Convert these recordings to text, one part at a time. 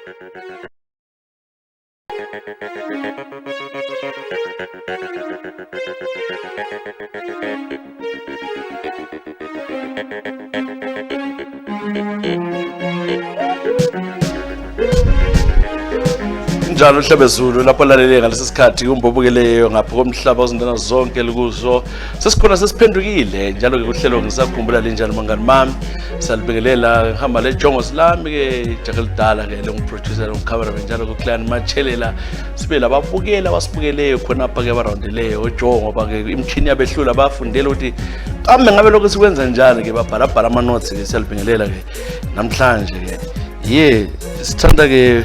Njalo Hlabezulu lapho lalele ngalesi sikhathi umbobukeleyo ngapha komhlaba ozindana zonke likuzo sesikhona sesiphendukile njalo ke kuhlelo ngisakhumbula linjani mangani mami salibekelela ngihamba lejongo silami ke Jakelidala ke longiproducer longicameraman njalo ku Clan Machelela sibe lababukela basibukeleyo khona apha ke abarondeleyo ojongo ngoba ke imchini yabehlula bafundela ukuthi kambe ngabe lokho sikwenza njani ke babhala ama notes ke siyalibekelela ke namhlanje ke sithanda ke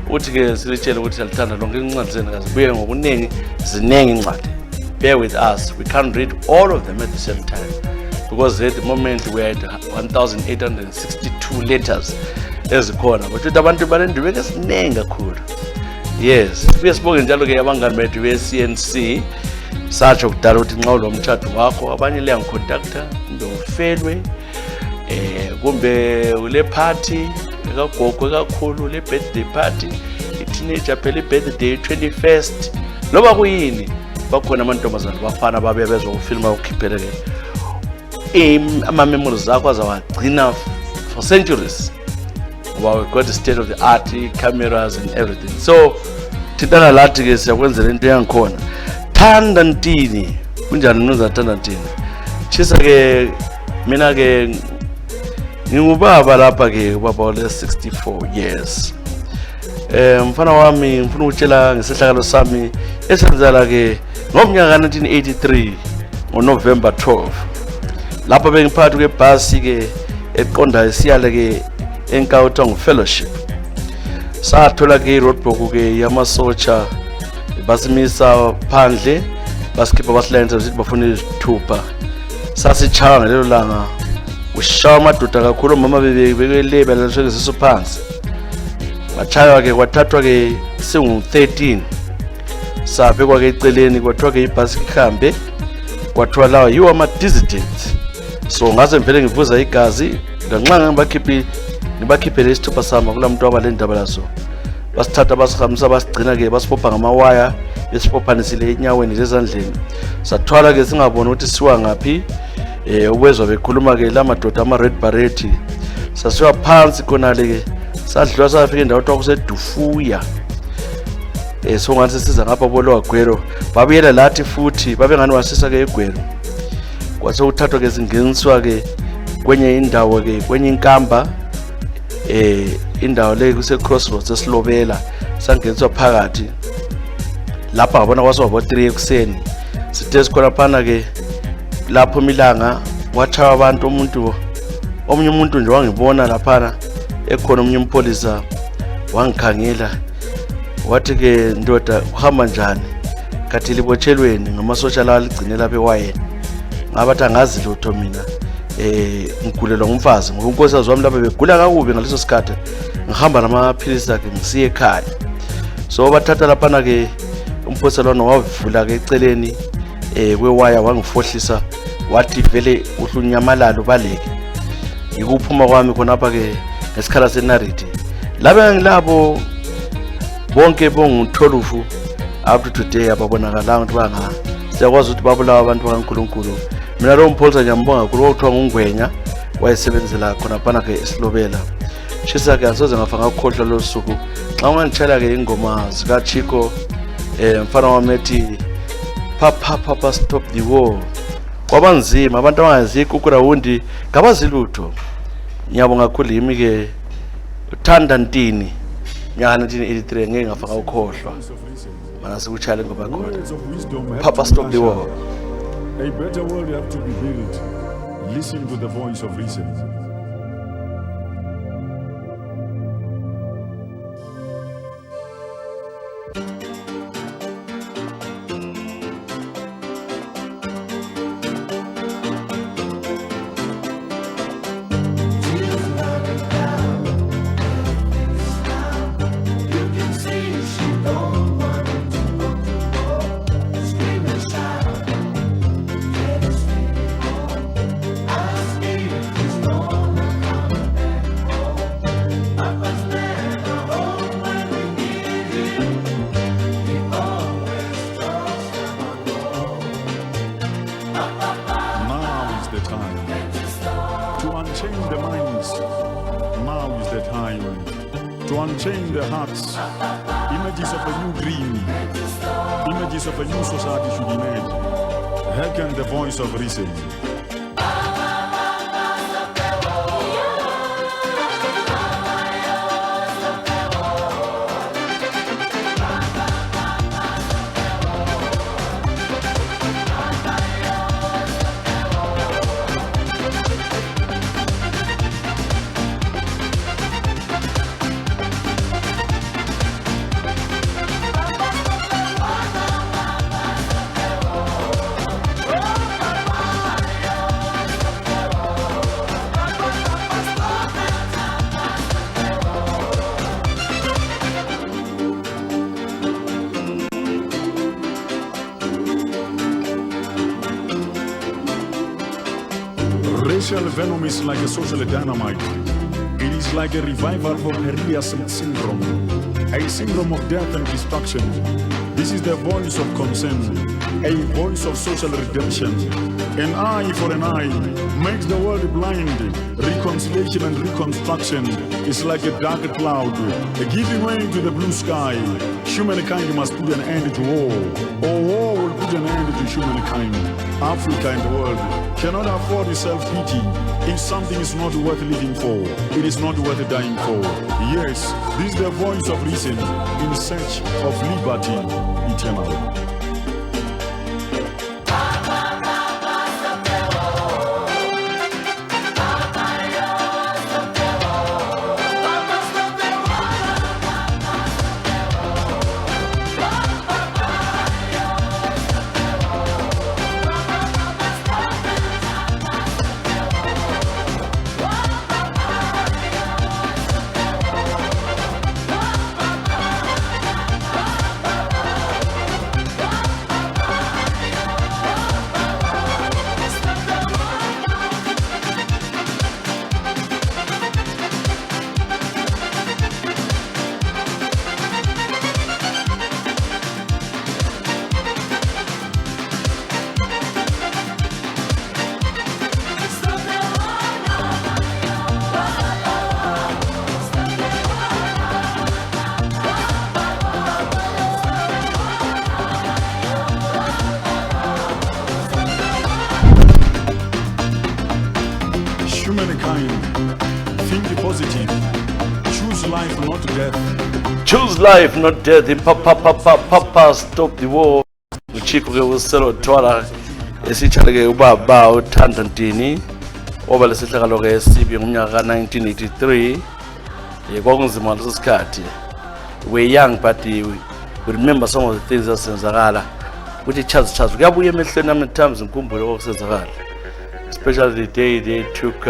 uthi ke silitshela ukuthi alithanda lonke incwadi zenu kazibuye ngokuningi ziningi incwadi. Bear with us, we can't read all of them at the same time because at the moment we are at 1862 letters ezikhona but abantu balendiwe ke siningi kakhulu. Yes, sibuye sibonge njalo ke abangani bethu be-CNC satsho kudala ukuthi nxa lo mthatho wakho abanye liyangicontacta kumbe ufelwe kumbe ule party kagogo kakhulu le birthday party i-teenager phela i-birthday 21st loba kuyini bakhona amantombazana bafana babe bezofilma ukhiphele ke ama-memories zakho azawagcina for centuries ngoba we got the state of the art cameras and everything. So thintana lathi ke siyakwenzela into yangikhona Thanda Ntini. Kunjani nozathanda Ntini? Chisa ke mina ke ngingubaba lapha ke ubaba ole 64 years. Mfana wami ngifuna ukutshela ngesehlakalo sami esenzala ke ngomnyaka 1983 ngoNovember 12. Lapha bengiphakathi kwebhasi ke eqonda isiyale ke eNkautong Fellowship. Sathola ke roadblock ke yamasocha basimisa phandle basikhipha basilenza ukuthi bafuna izithupha. Sasichaya ngalelo langa ushawa amadoda kakhulu mama bekeleba lasho ngesiso phansi bachaywa ke kwathathwa ke singu-13 sabekwa ke eceleni kwathiwa ke ibhasi ihambe kwathiwa lawa yiwo ama-dissidents. So ngaze mvele ngivuza igazi nganxa ngibakhiphele isithupha sama kula muntu wabalendaba laso basithatha basihambisa basigcina ke basipopha ngamawaya besipophanisile enyaweni lezandleni sathwala ke singabona ukuthi siwa ngaphi. Uwezwa bekhuluma ke lamadoda ama-red beret sasiwa phansi khonale ke sadliwa safika endawo okuthiwa kuseDufuya. So ngathi siza ngapha boLwagwero babuyela lathi futhi babengani wasisa ke eGwero kwase uthathwa ke singeniswa ke kwenye indawo ke kwenye inkamba indawo le kuse Crossroads eSilobela sangeniswa phakathi lapha ngabona kwaswa 3 ekuseni sithe sikhona phana ke lapho milanga watshaya abantu omunye umuntu nje wangibona laphana ekhona omunye umpolisa wangikhangela wathi ke ndoda uhamba njani kathi libotshelweni ngamasotsha lawa ligcine lapha ewayeni ngabathi angazi lutho mina ngigulelwa ngumfazi ngoba unkosikazi wami lapha begula kakubi ngaleso sikhathi ngihamba namaphilisi akhe ngisiye ekhaya. So bathatha laphana ke umpolisa lona wavula ke eceleni kwewaya wangifohlisa wathi vele uhlunyamalala ubaleke yikuphuma kwami khonapha ke ngesikhala senarity laba ngilabo bonke bongu12 up to today ababonakala ukuthi banga siyakwazi ukuthi babulawa abantu bakaNkulunkulu. Mina lo mpholisa ngiyambonga kakhulu okuthiwa ngungwenya wayesebenzela khonapha ke eSilobela. Shisa ke asoze ngafa ngakhohlwa lo suku xa ungangitshela ke ingoma zika Chico mfana wami ethi papa stop the war kwabanzima abantu abangazi kukurawundi ngabazilutho. Ngiyabonga kakhulu yimi ke Thanda Ntini nyaka 1983 ngeke ngafa ngakhohlwa mana sikuchale ngoba khona papa stop the war. A better world have to be built. Listen to the voice of reason. No to unchain their hearts. Images of a new dream, images of a new society should emerge. Hearken the voice of reason. Racial venom is like a social dynamite. It is like a revival for Herria syndrome, a syndrome of death and destruction. This is the voice of consent, a voice of social redemption. An eye for an eye makes the world blind. Reconciliation and reconstruction is like a dark cloud, giving way to the blue sky. Humankind must put an end to war, or war will put an end to humankind. Africa and the world cannot afford self-pity. If something is not worth living for, it is not worth dying for. Yes, this is the voice of reason in search of liberty eternal. Humankind, think positive. Choose life, not death. Choose life, not death. Papa, stop the war. Uchiko ke uselo twala esithale ke ubaba uThanda Ntini oba lesihlakalo ke sibi ngomnyaka ka1983. Kwakunzima leso sikhathi. We young but we remember some of the things zasenzakala. Kuthi chazi kuyabuya emehlweni nami times ngikhumbule okusenzakala. Especially the day they took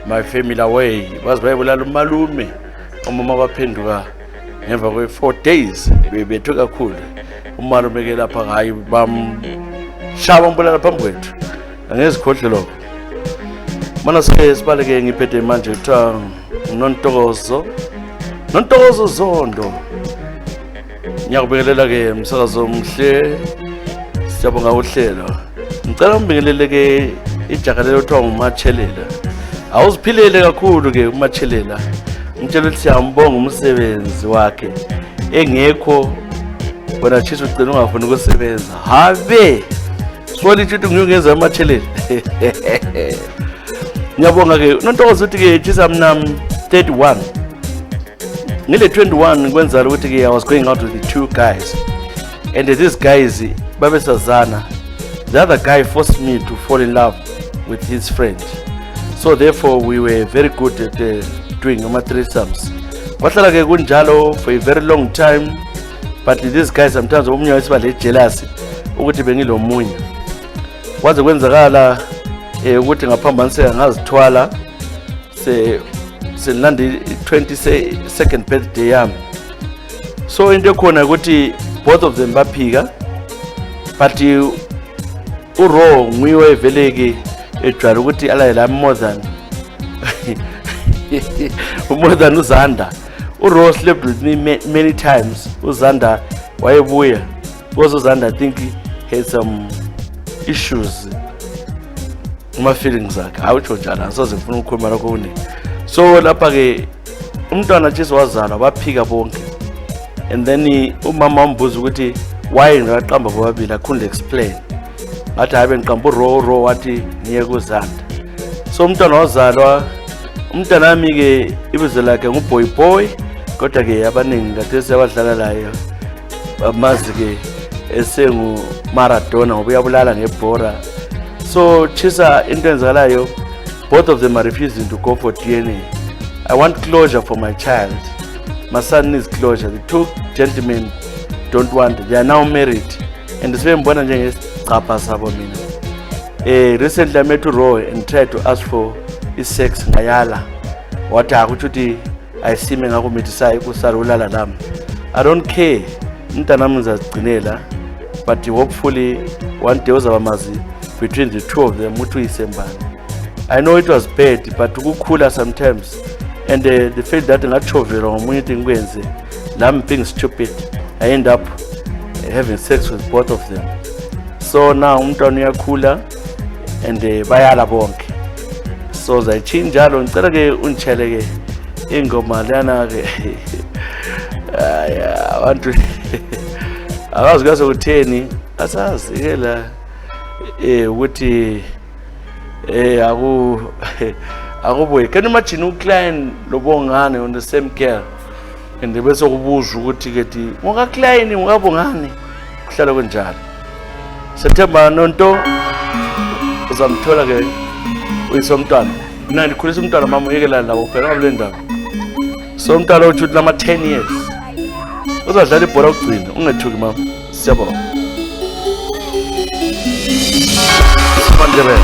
my family away. Was bayibulala umalume umama baphenduka ngemva kwe 4 days bebethu kakhulu. Umalume ke lapha hayi bamshaba umbulala phambi kwethu. Angezikhohlelo. Mana sibaleke ngiphethe manje kuthiwa Nontokozo Zondo. Ngiyakubekelela ke umsakazo omhle. Siyabonga uhlelo. Ngicela ngibingelele ke ijaga lelo kuthiwa nguMatshelela. Awuziphilele kakhulu ke uMatshelela. Ngitshela ukuthi siyambonga umsebenzi wakhe. Engekho wena chisa ucela ungafuni ukusebenza. Habe. Swalithi ukuthi ngiyongeza uMatshelela. Ngiyabonga ke Nontokozo uthi ke chisa mina 31. Ngile 21 kwenzala ukuthi ke I was going out with the 2 guys. And these guys babesazana. The other guy forced me to fall in love with his friend. So therefore we were very good at doing threesomes. Kwahlala ke kunjalo for a very long time, but these guys sometimes omunye wesiba le jealous ukuthi bengilomunye. Kwaze kwenzakala ukuthi ngaphambanise ngazithwala selandi 22nd birthday yami. So into khona ukuthi both of them baphika, but uro ngiwe veleke ejwala ukuthi alayela more than Uzanda. Uro slept with me many times. Uzanda wayebuya because Uzanda I think he had some issues my feelings akhe awutsho njalo asoze ngifuna ukukhuluma lokho kune. So lapha ke umntwana nje wazalwa baphika bonke, and then umama wambuza ukuthi why ngaqamba bobabili, I couldn't explain. Ngathi habe ngiqamba uro wathi niye kuzanda. So umntwana wazalwa, umntwana wami ke ibizo lakhe nguBoy, kodwa ke abaningi ngathi abadlala layo bamazi ke esengu Maradona ngoba uyabulala ngebhora. So chisa into enzakalayo, both of them are refusing to go for DNA. I want closure for my child. My son needs closure. The two gentlemen don't want it. They are now married. And the same one is recently I met to Roy and tried to ask for his sex ngayala. What I see me I don't care. But hopefully one day between the two of them. I know it was bad, but cooler sometimes. And the fact that I'm being stupid, I end up having sex with both of them. So now umntwana cooler and bayala bonke. So zayichinjalo ngicela ke ungitshele ke ingoma lana ke abantu akazi kaze ukutheni asazi ke la ukuthi akubuye. Can you imagine uCline loBongani on the same girl and bese kubuza ukuthi kethi ngoka Klein ngokabongani kuhlala kanjalo. September nonto uzamthola ke uyisomntwana mina ndikhulisa umntwana mama uyekela lawo phela ngale ndawo. So umntwana uthi lama 10 years uzadlala ibhola ukugcina ungethuki mama. Siyabonga. Mandebele.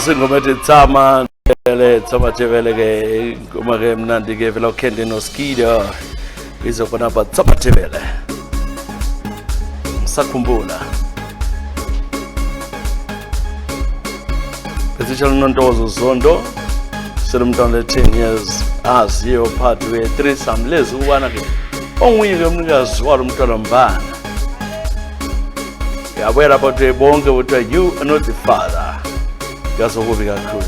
Singoma ethi Tsama Tebele ke uma ke mnandi ke vela uKendi noSkido izofana ba Tsama Tebele sakhumbula Besichala Nontozo Zondo selumntwana le-10 years aziyo part we-3 samlezi ukubana ke onguye ke umnikazi walo mntwana mbana yabuya lapho bonke kuthiwa you are not the father. Yazokubi kakhulu.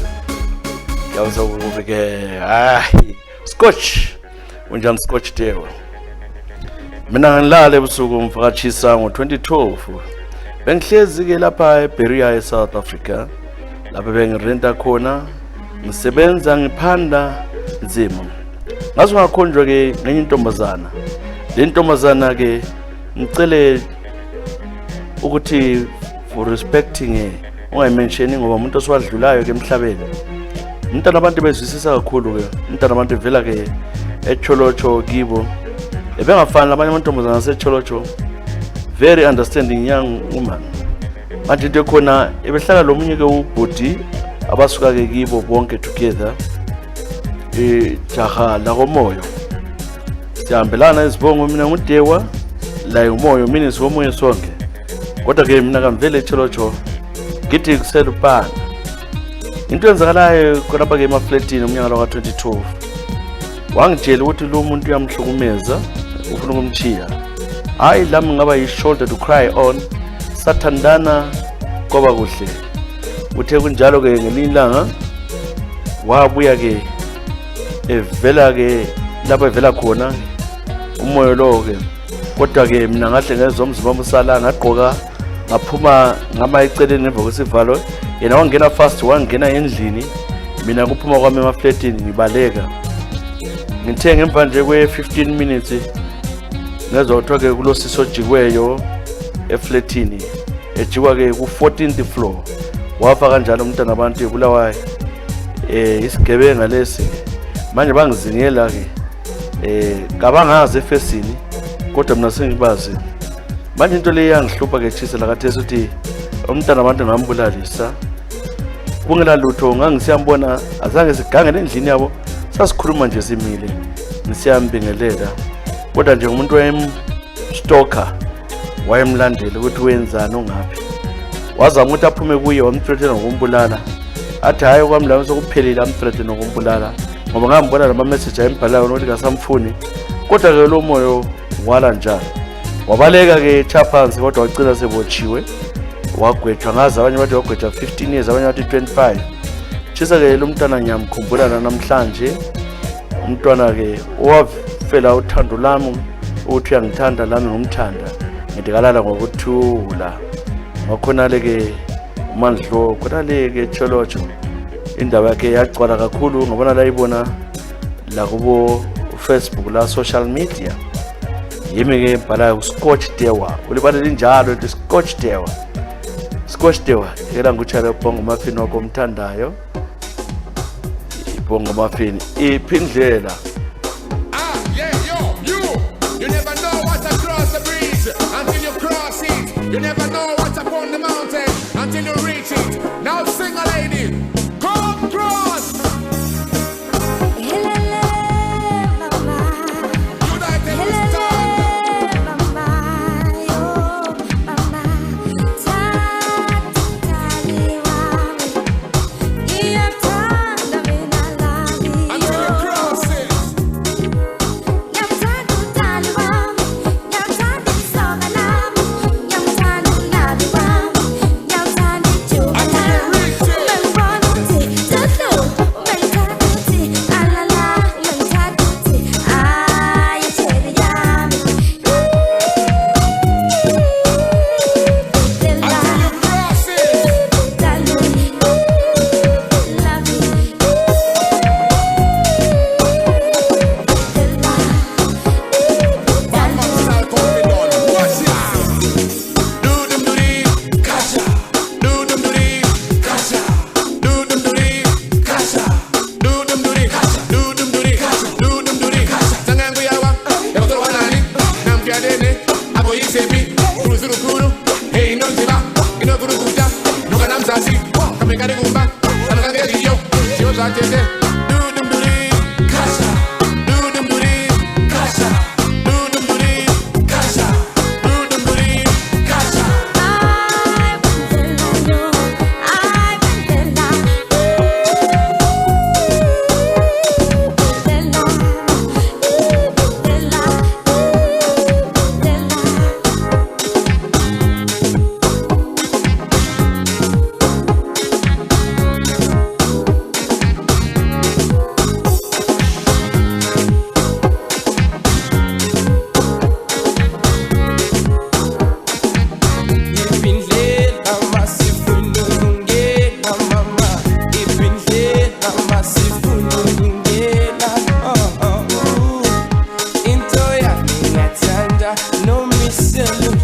Yazokubi ke hayi Scotch. Unjani Scotch Dewa? Mina ngilale ebusuku mvakatshisa ngo2012. Bengihlezi ke lapha eBeria eSouth Africa. Lapha bengirenta khona ngisebenza ngiphanda nzima. Ngaze ngakhonjwa ke ngenye intombazana. Le ntombazana ke ngicele ukuthi for respecting ungayimensheni ngoba umuntu oswadlulayo ke emhlabeni. Umntana abantu bezwisisa kakhulu ke. Umntana abantu vela ke eCholocho kibo. Ebengafana labanye amantombazana aseCholocho. Very understanding young woman. Manje into khona ebehlala lomunye ke ubhudi abasuka ke kibo bonke together. Jaha la komoyo. Sihambelana izibongo mina nguDewa la umoyo mina siwomoyo sonke. Kodwa ke mina kamvele eCholocho ngithi kuselupana. Into yenzakalayo khonapha ke emaflatini umnyaka lo ka2012. Wangitshela ukuthi lo muntu uyamhlukumeza ufuna ukumchiya. Hayi lami ngaba yi-shoulder to cry on. Sathandana kwaba kuhle. Uthe kunjalo ke ngelilanga wabuya ke evela ke lapho evela khona umoyo lo ke. Kodwa ke mina ngahle ngezomzimba umsala ngaqoka ngaphuma ngama eceleni ngemva kwesivalo. Yena wangena fast wangena endlini. Mina kuphuma kwami emaflatini ngibaleka. Ngithe ngemva nje kwe15 minutes ngezothoka ke kulosiso jikweyo eflatini ejikwa ke ku14th floor. Wafa kanjalo umntana abantu ebulawayo isigebenga lesi manje bangizingela ke kabangazi efesini kodwa mina sengibazi. Manje into le yangihlupha ke tshisa la kathesi uthi umntana abantu ngambulalisa kungela lutho ngangisiyambona azange sigangele endlini yabo sasikhuluma nje simile nisiyambingelela kodwa nje umuntu wayemstalker wayemlandela ukuthi wenzani ongaphi wazama ukuthi aphume kuye wamthreaten ngokumbulala athi hayi kwami la sokuphelile amthreaten ngokumbulala ngoba ngambona lama message ayembhalayo ukuthi kasamfuni kodwa ke lo moyo wala njalo wabaleka ke chaphansi kodwa wagcina sebotshiwe wagwetshwa ngazi abanye bathi wagwetshwa 15 years abanye bathi 25 tshisa ke lo mntwana ngiyamkhumbula namhlanje umntwana ke owafela uthando lami uthi uyangithanda lami ngumthanda ngidikalala ngokuthula ngakhona ke uMandlo khona ke Cholocho indaba yakhe yagcwala kakhulu ngabona la ibona la kubo Facebook la social media yimi ke bhala Scotch Dewa ulibalele njalo ukuthi Scotch Dewa era nguchara Bongo Muffin wakho umthandayo Bongo Muffin iphindlela. Yeah, you never know what's across the breeze until you cross it. You never know what's upon the mountain until you reach it. Now sing a lady, come through.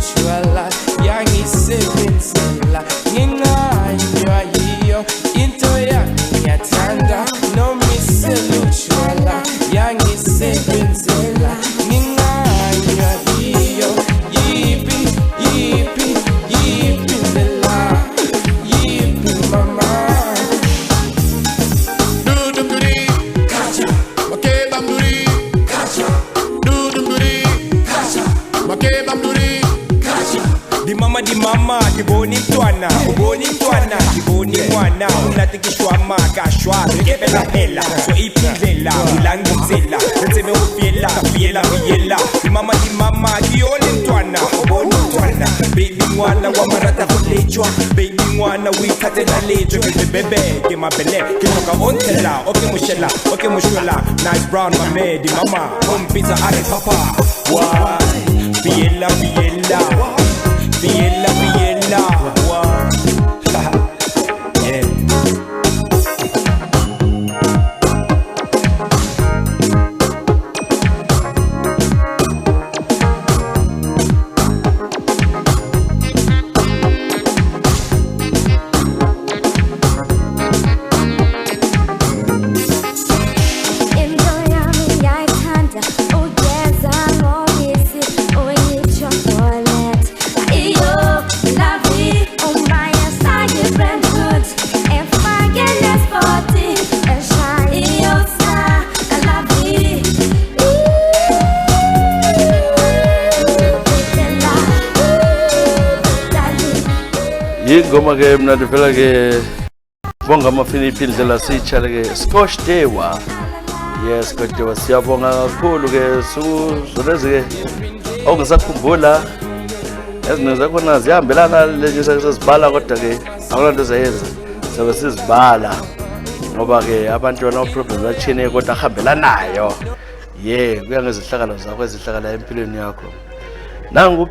luchuala yangisebenzela nginganywa yiyo into yami ngiyathanda noma iseluchuala yangisebenzela nginganywa yiyo yipi ndlela yipi mama Do-dum-doo-dee, kacha. Makebam-doo-dee, kacha. Do-dum-doo-dee, kacha. Makebam-doo-dee, kacha. Di mama, di boni mtwana, diboni mwana, unatikishwama, kashwa, rekepela pela, so ipindlela, ulangizela, retsebe ufiela, fiela, di mama, di oli mtwana, boni mtwana, baby mwana, wamarata kulechwa, baby mwana, wikate na lecho, bebe, ke mabele, ke toka ontela, oke mushwela, nice brown mame, di mama, home pizza, are papa, why, fiela, wow. Yeah. Ingoma ke mnandi phela ke bonga amafinipi indlela siyitshale ke Scotch Dewa. Yes, Scotch Dewa siyabonga kakhulu ke suzolezi ke ongisakhumbula ezinto zakhona zihambelana leje sesibhala kodwa ke akulonto zayenza sabe sizibala ngoba ke abantu bana problems bachene kodwa ahambelanayo. Kuya ngezihlakalo zakho ezihlakala empilweni yakho. Nangu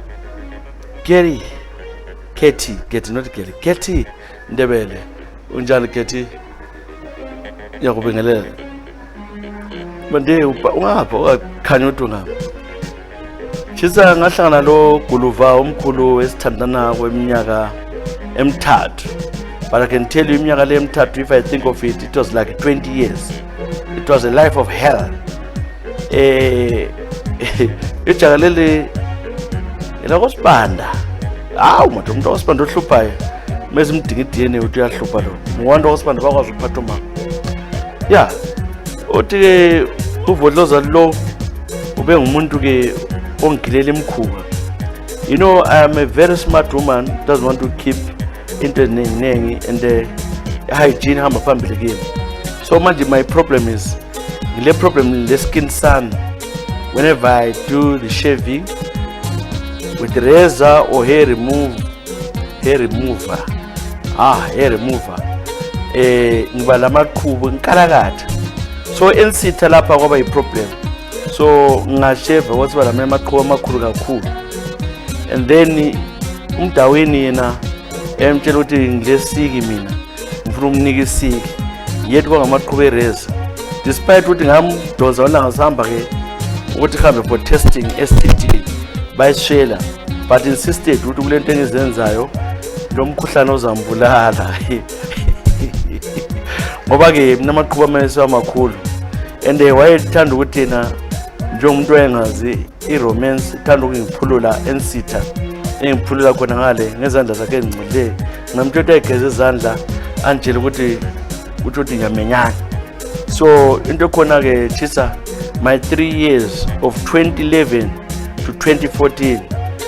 Gary Ketty Ndebele unjani Ketty yakubingelela manje ungapha ukhanya ukuthi ungapha Chisa ngahlangana lo Guluva omkhulu wesithandana kweminyaka emithathu but I can tell you iminyaka le emithathu if I think of it was like 20 years. It was a life of hell. Ijagalele ila kosibanda manje umuntu osibanda ohluphayo mase umdingidiyene uthi uyahlupha lo ngowanto osibanda bakwazi ukuphatha uma uthi ke uvodloza lo ube ngumuntu ke ongigilela imkhuba. You know, I am a very smart woman, doesn't want to keep into nengi and the hygiene hamba phambili kimi. So manje my problem is ngile problem le skin sun whenever I do the shaving with razor or hair remover ngiba lamaqhubu ngikalakatha so ensitha lapha kwaba iproblem so ngasheva wathi balama amaqhubu amakhulu kakhulu and then umdaweni yena emtshela ukuthi ngilesiki mina ngifuna umnika isiki yethu kwangamaqhubu ereza despite ukuthi ngamdonza wona ngasihamba ke ukuthi khambe for testing STD bayishela but insisted ukuthi kulento engizenzayo lo mkhuhlane ozambulala ngoba ke mina amaqhubu amese amakhulu and wayethanda ukuthi yena njengomuntu oyengazi iromance ithanda ukungiphulula ensitha engiphulula khona ngale ngezandla zakhe ezingcile ngamtshotha egeze izandla anjela ukuthi nyamenyana so into khona ke Chisa my 3 years of 2011 to 2014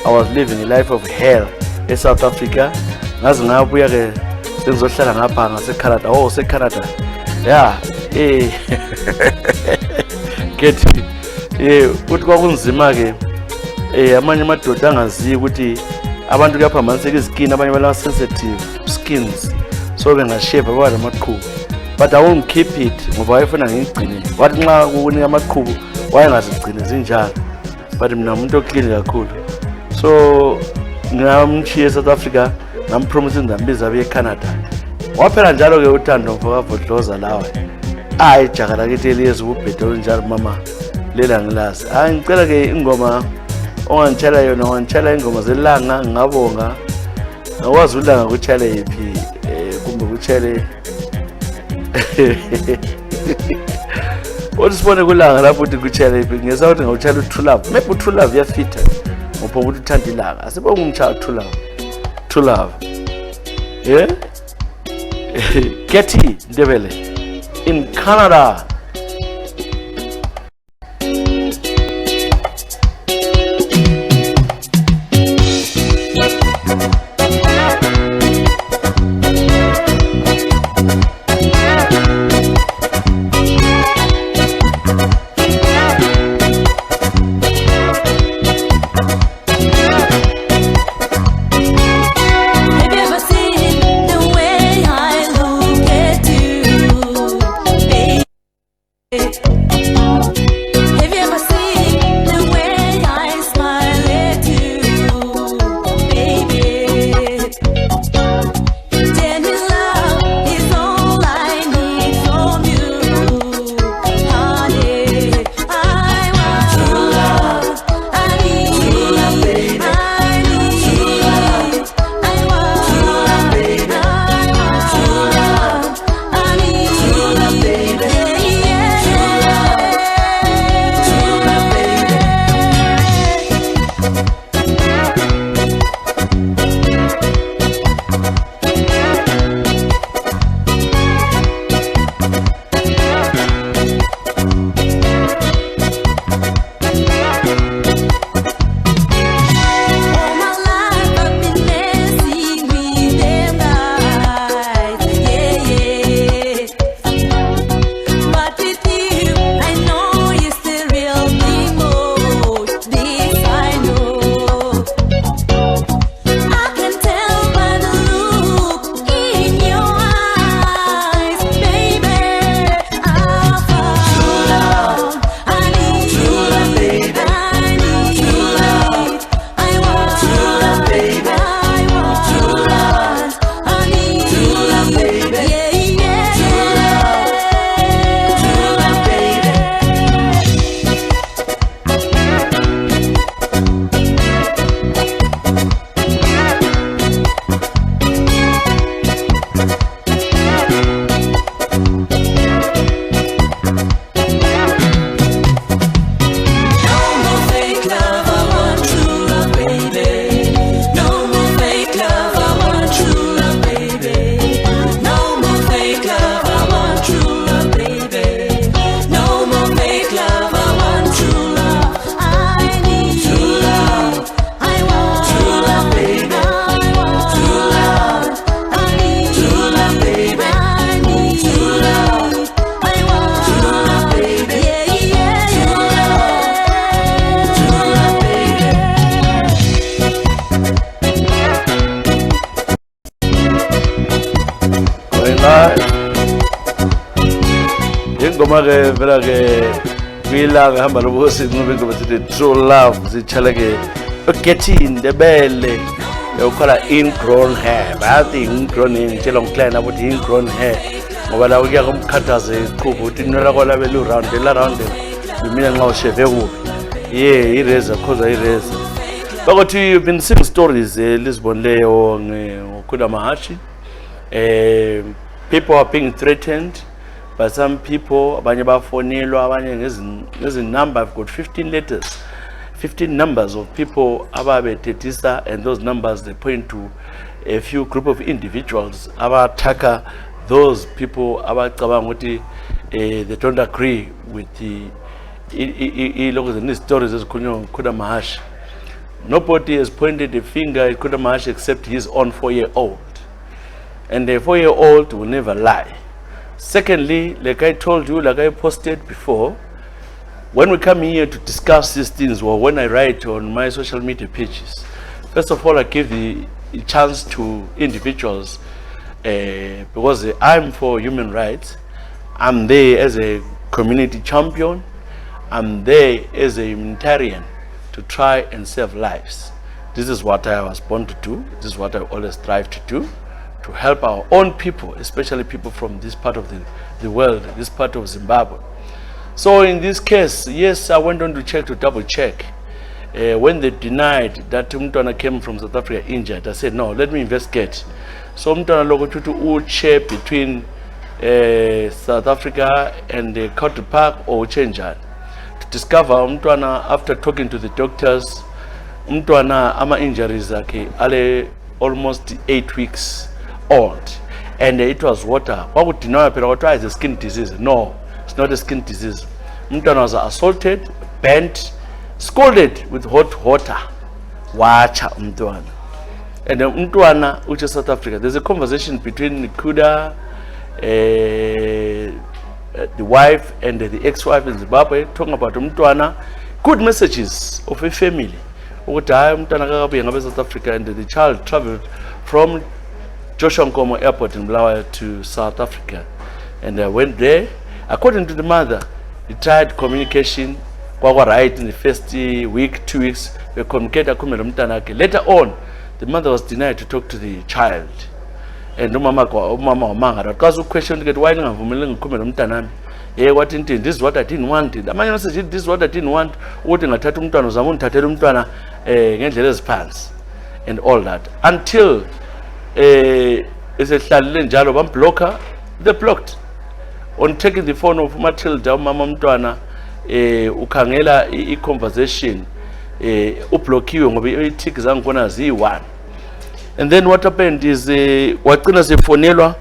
I was living a life of hell in South Africa ngaze ngabuya ke sengizohlala ngapha ngaseCanada seCanada Ketty uthi kwakunzima ke amanye amadoda angaziyo ukuthi abantu kuyaphambaniseka izikini abanye bala sensitive skins so bengasheva baba lamaqhubu but I won't keep it ngoba wayefuna ngigcine wathi nxa kunika amaqhubu wayengazigcine zinjalo but mina umuntu oclean kakhulu so ngamchiye South Africa ngampromise ndambiza abe eCanada waphela njalo ke uthando mfakavodloza lawa ijakala kithi eliyezi ubhedo njalo mama lela ngilazi ngicela ke ingoma ongangitshela yona ungangitshela ingoma zelanga ngingabonga ngakwazi ulanga kutshele yiphi kumbe kutshele What sibone kulanga lapho uthi kutshele yiphi ngiyesa ukuthi ngawutshela uTrue Love maybe uTrue Love yafita ngoba ukuthi uthanda ilanga asibonga umtshaya True Love yeah Getty Ndebele in Canada. ingoma ke vela ke kwilanga hamba lobuhosi ngobe ingoma sithi True Love zitshela ke Getty Ndebele yokhala ingrown hair bathi ingrown ngitshela ngiclina ukuthi ingrown hair ngoba la kuya kumkhathaze iqhubu uthi inwela kwala belu round la round mina nxa usheve kubi yeah ireza khoza ireza bakothi you've been seeing stories Lisbonleyo ngokuda mahashi people are being threatened by some people abanye bafonelwa abanye ngezi number I've got 15 letters 15 numbers of people ababethethisa and those numbers they point to a few group of individuals abathaka those people abacabanga ukuthi they don't agree with the local news stories ezikhulunywa ngokuda mahashi. Nobody has pointed a finger at Kuda Mahashi except his own 4-year-old. And the 4-year-old will never lie. Secondly, like I told you, like I posted before, when we come here to discuss these things, or when I write on my social media pages, first of all, I give the chance to individuals because I'm for human rights. I'm there as a community champion. I'm there as a humanitarian to try and save lives. This is what I was born to do. This is what I always strive to do, to help our own people, especially people from this part of the world, this part of Zimbabwe. So in this case, yes, I went on to check, to double check. when they denied that umntwana came from South Africa injured, I said, no, let me investigate. So umntwana loko uche between South Africa and the Country Park or Uchenjani. To discover umntwana, after talking to the doctors, umntwana ama injuries akhe ale almost 8 weeks old, and it was water. What would deny it is a skin disease? No, it's not a skin disease. Umntwana was assaulted, bent, scalded with hot water. Wacha umntwana. And the umntwana, which is South Africa, there's a conversation between Kuda, the wife and the ex-wife in Zimbabwe, talking about umntwana, good messages of a family. South Africa, and the child traveled from Joshua Nkomo Airport in Bulawayo to South Africa, and I went there. According to the mother, he tried communication. Right in the first week, 2 weeks, we communicated. Later on, the mother was denied to talk to the child, and mama questioned why what this is what I didn't want. The man said, this is what I didn't want. And all that. Until blocker, they blocked. On taking the phone of Matilda, Mama Mtwana, ukangela conversation, ublokiwe ngoba i-tick zangibona zi1. And then what happened is waqina sefonelwa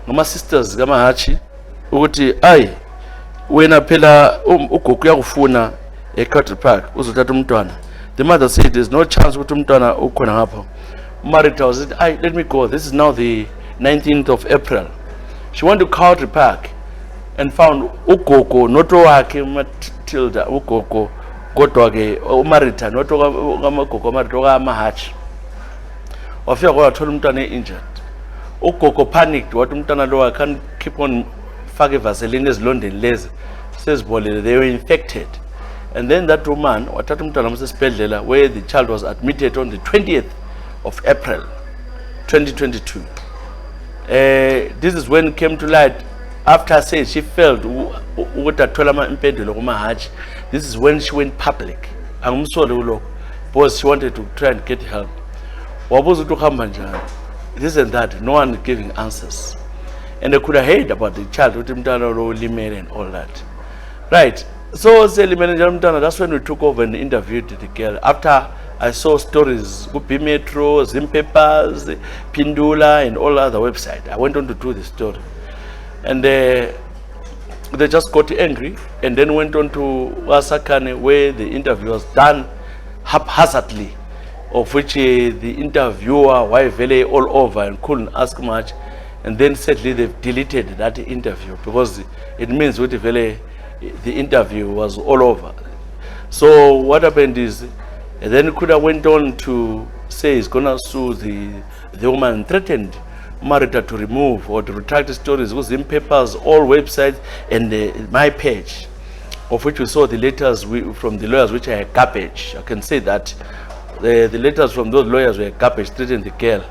ngama sisters kamahachi ukuthi ayi wena phela ugogo yakufuna eCountry Park uzothatha umntwana. The mother said there's no chance ukuthi umntwana ukhona ngapha. Marita said, let me go. This is now the 19th of April. She went to Country Park and found ugogo noto wakhe Matilda ugogo kodwa ke uMarita noto kamagogo Marita kamahachi. Wafika kwa wathola umntwana injured. Ugogo panicked wathi umntwana lo can't keep on fake vaseline ezilondeni lezi sezibholele, they were infected. And then that woman wathatha umntwana esibhedlela, where the child was admitted on the 20th of April 2022. This is when it came to light after I said she failed ukuthi athola impendulo kumahachi. This is when she went public. Angumsole ulo because she wanted to try and get help. Wabuza ukuthi uhamba njani, this and that, no one giving answers. And they could have heard about the child with umntwana lo limele and all that. Right. So that's when we took over and interviewed the girl. After I saw stories, Gupi Metro, Zimpepers, Pindula, and all other websites, I went on to do the story. And they just got angry and then went on to Wasakane, where the interview was done haphazardly, of which the interviewer were very all over and couldn't ask much. And then sadly they've deleted that interview because it means what the interview was all over. So what happened is, and then Kuda went on to say he's gonna sue the woman, threatened Marita to remove or to retract the stories. It was in papers, all websites, and my page, of which we saw the letters from the lawyers, which are garbage. I can say that the letters from those lawyers were garbage, threatening the girl,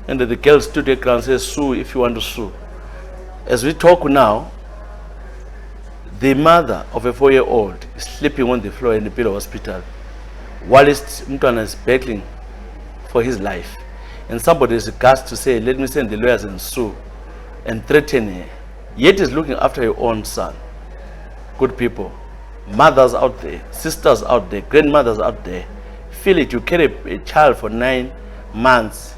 and the girl stood there and said, "Sue if you want to sue." As we talk now, the mother of a 4-year-old is sleeping on the floor in the Pillow Hospital, whilst Mtwana is begging for his life. And somebody is asked to say, let me send the lawyers and sue and threaten her. Yet is looking after your own son. Good people, mothers out there, sisters out there, grandmothers out there, feel it. You carry a child for 9 months,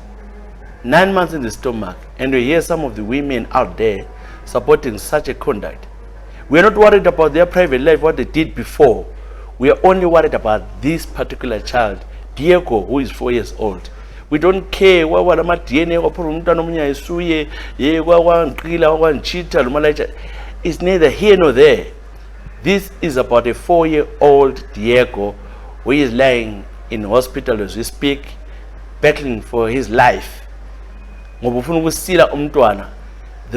9 months in the stomach, and we hear some of the women out there supporting such a conduct. We are not worried about their private life, what they did before. We are only worried about this particular child, Diego, who is 4 years old. We don't care what DNA it's neither here nor there. This is about a 4-year-old Diego who is lying in hospital as we speak, battling for his life. The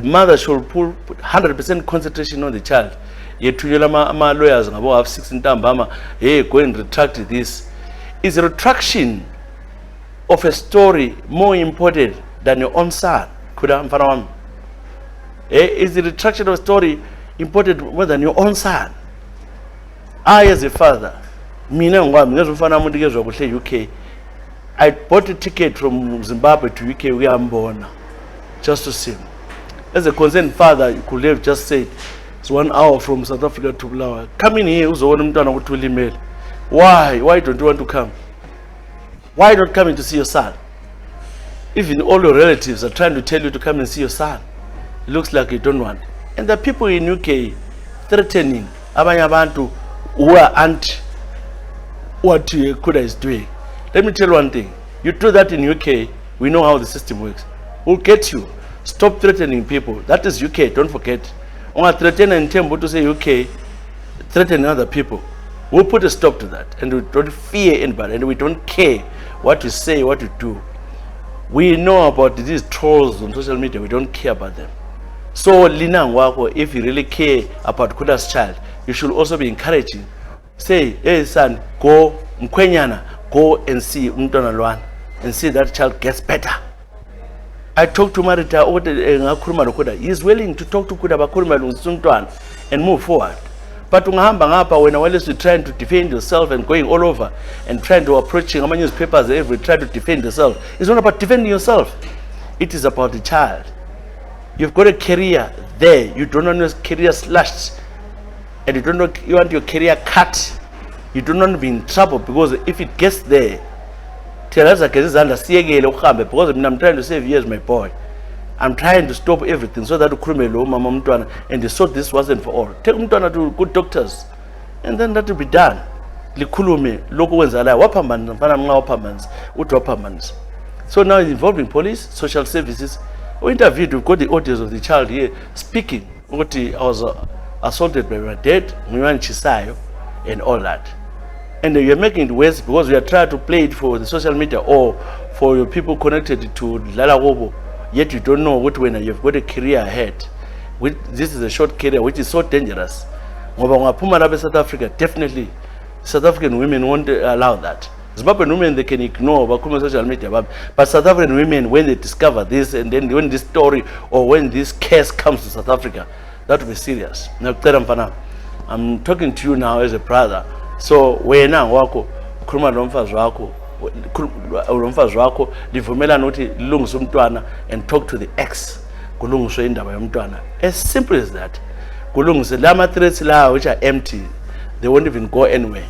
mother should put 100% concentration on the child. My lawyers have 16 times, hey, go and retract this. Is a retraction of a story more important than your own son? Is the retraction of a story important more than your own son? I, as a father, mina ngwami ngezofana umuntu kezwe kuhle UK. I bought a ticket from Zimbabwe to UK uyambona just to see him. As a concerned father, you could have just said it's 1 hour from South Africa to Bulawayo. Come in here, uzobona umntwana ukuthi ulimele. Why don't you want to come? Why not coming to see your son? Even all your relatives are trying to tell you to come and see your son. It looks like you don't want. And the people in UK threatening abanye abantu who are anti what Kuda is doing. Let me tell you one thing. You do that in UK, we know how the system works. We'll get you. Stop threatening people. That is UK, don't forget. Only threaten and tempo to say UK, threatening other people. We'll put a stop to that. And we don't fear anybody. And we don't care what you say, what you do. We know about these trolls on social media. We don't care about them. So, Lina Nwako, if you really care about Kuda's child, you should also be encouraging. Say, hey son, go, Mkwenyana, go and see Umtwana Lwan and see that child gets better. I talked to Marita Kuda. He is willing to talk to Kuda and move forward. But when you're trying to defend yourself and going all over and trying to approaching newspapers every try to defend yourself, it's not about defending yourself. It is about the child. You've got a career there. You don't want your career slashed, and you want your career cut. You don't want to be in trouble because if it gets there, because I'm trying to save you as my boy. I'm trying to stop everything so that and they thought this wasn't for all. Take Mtwana to good doctors, and then that will be done. So now involving police, social services. We interviewed, we've got the audios of the child here speaking. I was assaulted by my dad, and all that. And you're making it worse because we are trying to play it for the social media or for your people connected to Lala Wobo. Yet you don't know what when you've got a career ahead. This is a short career which is so dangerous. South Africa, definitely South African women won't allow that. Zimbabwean women, they can ignore social media, but South African women, when they discover this and then when this story or when this case comes to South Africa, that will be serious. Now, I'm talking to you now as a brother. So when now wako kuruma lomfazi wako livumela nothi lungusa umntwana and talk to the ex kulungiswe indaba yomntwana. As simple as that. Kulungise lama threats la which are empty. They won't even go anywhere.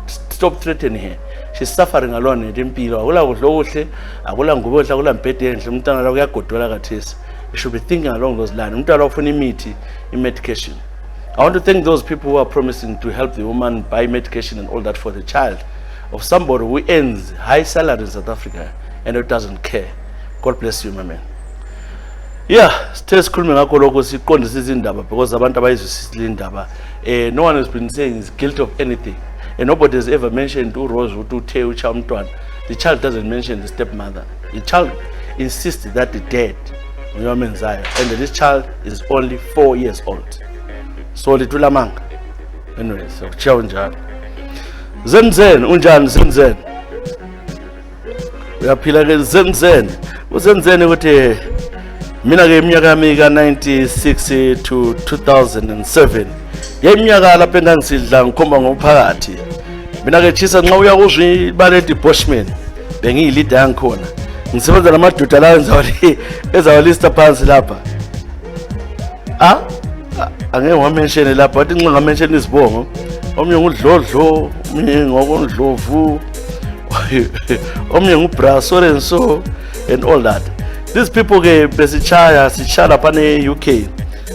Stop threatening her. She's suffering alone in impilo. Akula kudlo kuhle, akula ngubo kuhle, akula mbhede enhle, umntwana lo kuyagodola kathesi. You should be thinking along those lines. Umntwana ufuna imithi, medication. I want to thank those people who are promising to help the woman buy medication and all that for the child of somebody who earns high salary in South Africa and who doesn't care. God bless you, my man. Yeah, still sikhulume ngakho lokho siqondisa izindaba because abantu abayizwisisa indaba. No one has been saying he's guilty of anything. And nobody has ever mentioned Rose Uthe ucha umntwana. The child doesn't mention the stepmother. The child insists that the dead, and this child is only 4 years old. So litula manga. Anyway, so ciao njalo. Zenzen unjani Zenzen? Uyaphila ke Zenzen. Uzenzen ukuthi mina ke iminyaka yami ka 96 to 2007. Yeminyaka lapha engangisidla ngikhomba ngophakathi. Mina ke chisa nxa uya kuzwa ibaleti Boschman bengiyilida yangikhona. Ngisebenza namadoda la ezawalista phansi lapha. Angeke wamention lapha wathi nxa ngamention izibongo. Omnye ngudlodlo, omnye ngokondlovu. Omnye ngubra Sorenso and all that. These people ke besichaya lapha ne-UK.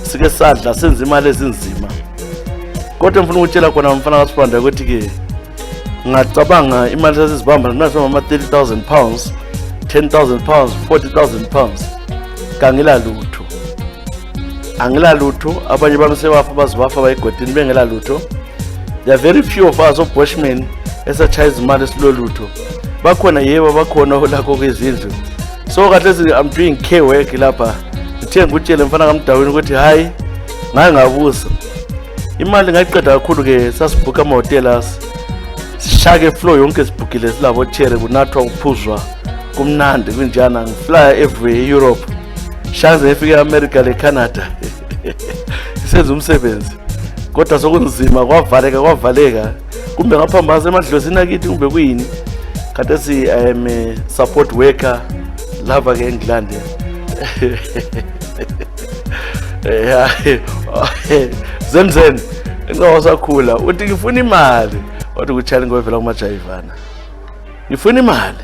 Sike sadla senza imali ezinzima. Kodwa mfuna ukutshela khona mfana kaSibanda ukuthi ke ngacabanga imali sesizibamba naso ama 30,000 pounds, 10,000 pounds, 40,000 pounds. Kangela lutho. Angela lutho, abanye bami sebafa bazibafa bayigodini bengela lutho. There are very few of us of Bushmen esachaya izimali esilo lutho. Bakhona yebo bakhona olakho kwezindlu. So kahle I'm doing care work lapha. Ngithe ngutshele mfana kaMdawini ukuthi hayi ngabuza. Imali ngayiqeda kakhulu ke sasibhuka ama hotels. Sishake floor yonke sibhukile silabo chere kunathwa kuphuzwa kumnandi kunjana ngifly every Europe. Shanze ngifike eAmerica le Canada. Senza umsebenzi. Kodwa sokunzima kwavaleka kumbe ngaphambana emadlozini akithi kumbe kuyini khathesi I am a support worker lava ke eNgilandi Zen engawasakhula uthi ngifuna imali wathi kuchallenge ngovela kumajayivana ngifuna imali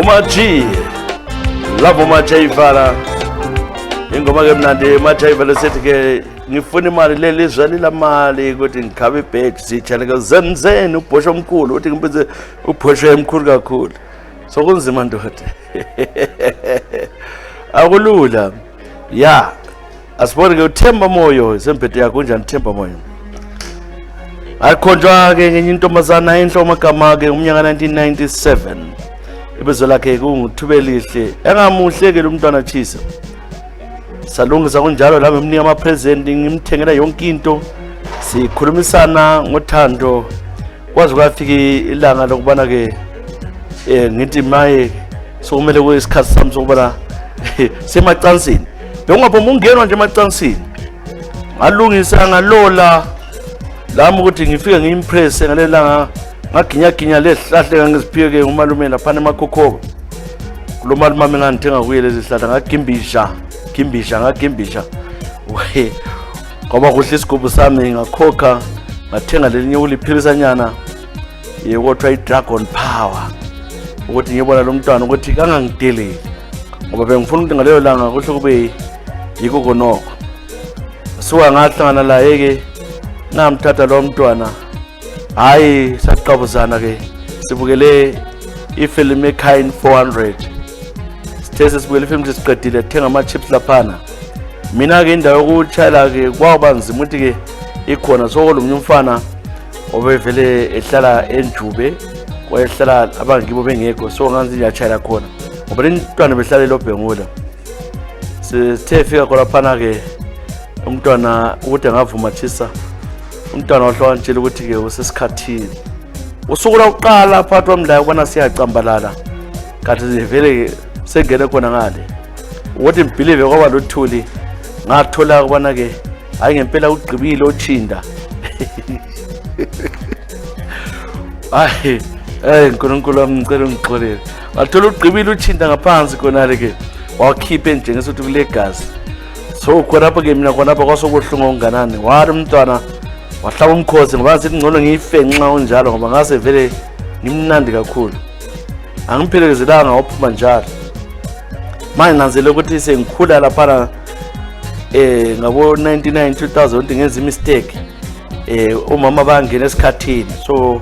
Umaji love umajayivana ingoma ke mnandi umajayivana sethi ke ngifuna imali lelizwe la mali ukuthi ngikhabe ibheji sijhaleke zenzen ubhosho omkhulu uthi ngibize ubhosho emkhulu kakhulu sokunzima ndoda akulula ya asibone ke uThemba Moyo semphethe yakho njani Themba Moyo akhonjwa ke ngenye intombazana enhle omagama ke umnyaka 1997 ibizo lakhe kunguThubelihle engamuhle ke lo mntwana Chisa salungisa kunjalo la ngimnika ama present ngimthengela yonke into sikhulumisana ngothando kwazi kwafika ilanga lokubana ke ngithi maye sokumele kuyisikhathi sami sokubana semacansini bengaphuma ungenwa nje emacansini ngalungisa ngalola lami ukuthi ngifike ngimpress ngalelanga ngaginya lezihlahle ngangiziphiwe ke umalume lapha emakhokhoba kulo malume mami nganthenga kuye lezi zihlahla ngagimbisha we ngoba kuhle isigubhu sami ngakhokha ngathenga lelinye uliphilisanyana yekothiwa i-Dragon Power ukuthi ngiyibona lo mntwana ukuthi kangangideleli ngoba bengifuna ukuthi ngaleyo langa kuhle kube yiko konoko suka ngahlangana laye ke namthatha lo mntwana hayi saqabuzana ke sibukele ifilm eKine 400 sithe sibukele ifilm sesiqedile thenga ama chips laphana mina ke indawo yokutshala ke kwaba nzima ukuthi ke ikhona sokolomnye umfana obevele ehlala enjube kwayehlala abangibo bengekho so nganzi ngiyachayela khona ngoba lentwana behlala loBhengula sithe fika khona phana ke umntwana ukuthi angavuma Chisa umntwana wahlwanitshela ukuthi ke usesikhathini usuku lokuqala phakathi kwamlayo ubona siyacambalala kanti vele sengene khona ngale ukuthi ngibelieve kwaba lothuli ngathola ukubana ke hayi ngempela ugqibile ochinda hayi uNkulunkulu wami ngicela ungixolele wathola ugqibile uchinda ngaphansi khona ke wakhipha njengesothi kule gazi so khona ke mina khona kwasokuhlunga onganani wari umntwana wahlaba umkhosi ngoba sithi ngcono ngiyife nxa unjalo ngoba ngase vele ngimnandi kakhulu angiphelekezelanga waphuma njalo manje nanzele ukuthi sengikhula lapha ngabo 99 2000 ngenza mistake umama bangena esikhathini so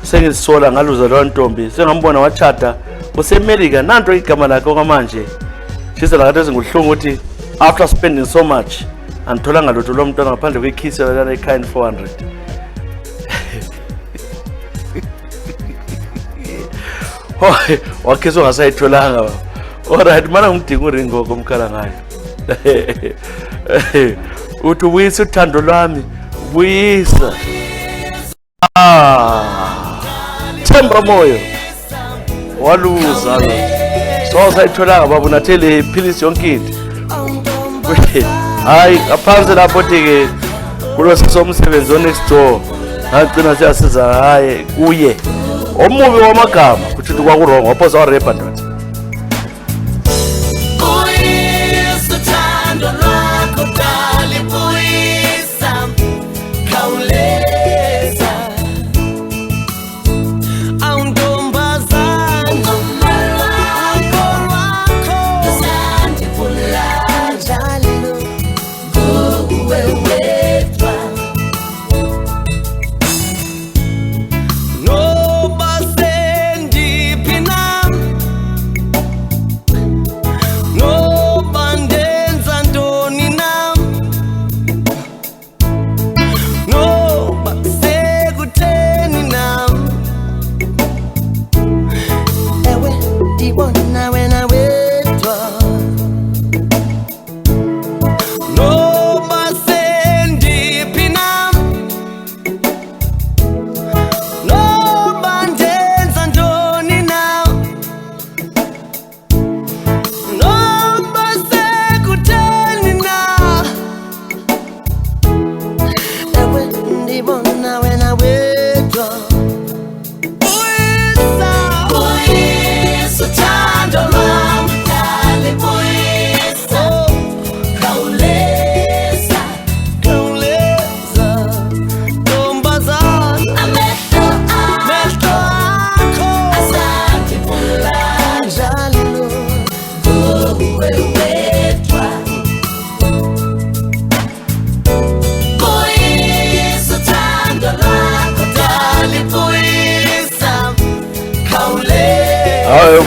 sengizisola ngaluza lo ntombi sengambona wachata useMelika nanto igama lakhe okwamanje Chisa lakade sengihluhlunga ukuthi after spending so much anthola ngalotho lo mntwana ngaphandle kwekhisi lana eKine 400 hoye wakheso ngasayitholanga alright mana ngidinga uringo komkhala ngayo uthi uyisa uthando lwami buyisa Themba Moyo waluza lo so sayitholanga babu nathele philisi yonke into hayi aphansi lapho ke kulosomsebenzi onext door ngagcina siyasiza hayi kuye omubi wamagama kuthi kwakurongo waphosa warepha ndoda uyisithando lwakho dali buyisa khawuleza awuntombazana lwakho sandibulala njalo kuwe wedwa noba sendiphi na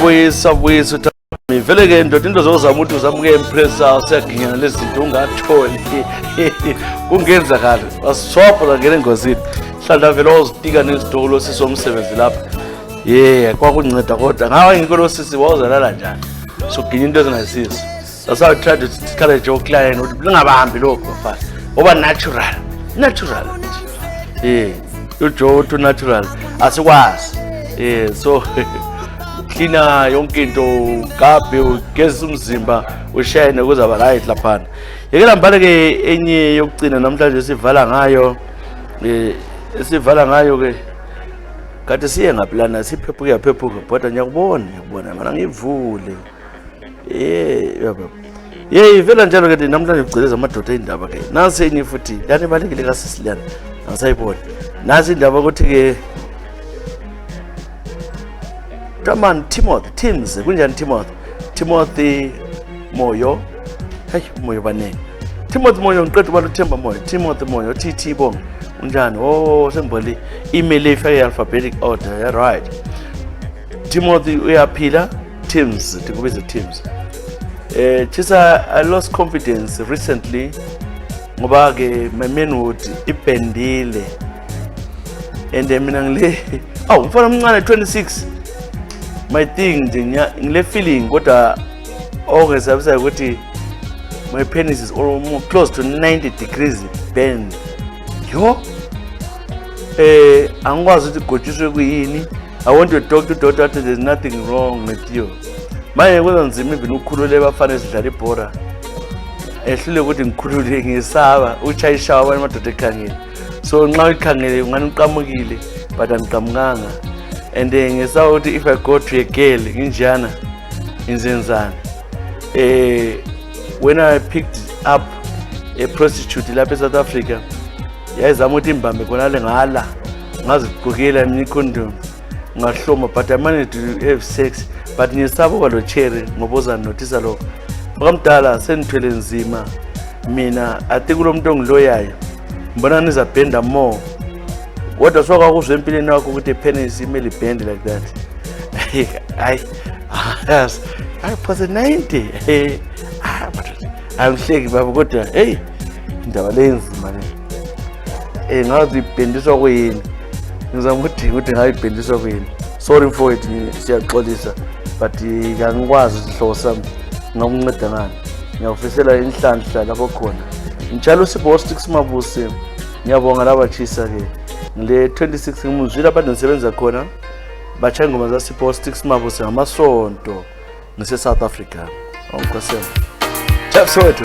Siyabuyisa vele ke ndoda into zozama ukuthi uzamuke impressa siyaginyana lezi zinto ungatholi kungenzakala waswapha ngene engozini hlala vele ozitika nezitolo sisomsebenzi lapha kwakunceda kodwa ngawe ngiko lo sisi wawuzalala njani so ginya into ezingayisizo that's how I try to encourage your client ukuthi lingabambi lokho bafana oba natural uJoe to natural asikwazi so cleaner yonke into gabe ugeza umzimba ushayine kuzaba right laphana yekela mbale ke enye yokucina namhlanje sivala ngayo ke kade siye ngaplana siphephuka kodwa ngiyakubona mana ngivule vela njalo ke namhlanje ugcileza amadoda indaba ke nasi enye futhi lani balekile kaSisiliyana ngisayibona nasi indaba ukuthi ke Taman Timothy kunjani Timothy Moyo Moyo banene Timothy Moyo ngiqeda uba luthemba Moyo Timothy Moyo TT Bonga unjani sengibole email efake alphabetic order right Timothy uyaphila Teams tikubiza Teams chisa I lost confidence recently ngoba ke my manhood ipendile and mina ngile mfana omncane 26 my thing ngile feeling kodwa ongesabisa ukuthi my penis is almost close to 90 degrees bend angikwazi ukuthi gotshiswe kuyini I want to talk to doctor that there's nothing wrong with you manje kwenza nzima even ukukhulule bafana esidlala ibhora ehlule ukuthi ngikhulule ngisaba uchayishawa abanye amadoda ekhangele so nxa uyikhangele ungani uqamukile but angiqamukanga and ngisaba ukuthi if I go to a girl nginjana ngizenzana when I picked up a prostitute lapha eSouth Africa yayizama ukuthi imbambe khonale ngala ngazigqokela mina icondom ngahloma but I managed to have sex but ngisaba uba lo cherry ngoba uzanotice lokho bakamdala senithwele nzima mina ati kulo muntu ongiloyayo mbona nizabhenda more kodwa sokwakuzwe empilweni wakho ukuthi penis imeli bend like that yes I was 90 angihleki baba kodwa indaba lenzima le ngazi ibhendiswa kuyini ngizama ukuthi ngayibhendiswa kuyini sorry for it siyaxolisa but ngangikwazi isihlobo sami ngakunceda ngani ngiyafisela inhlanhla lapho khona njalo sipho Sticks Mabuse ngiyabonga labachisa ke ngile 26 ngimuzwile abantu nisebenza khona bacha ingoma za Sipho Sticks Mabuse ngamasonto ngise South Africa awukhosela Chef Soweto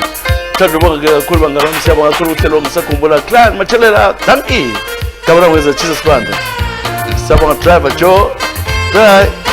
Thando bonke kakhulu bangalami siyabonga kakhulu uhlelo ngisakhumbula Clan Mathelela thank you kabona weza Jesus Banda siyabonga driver Joe bye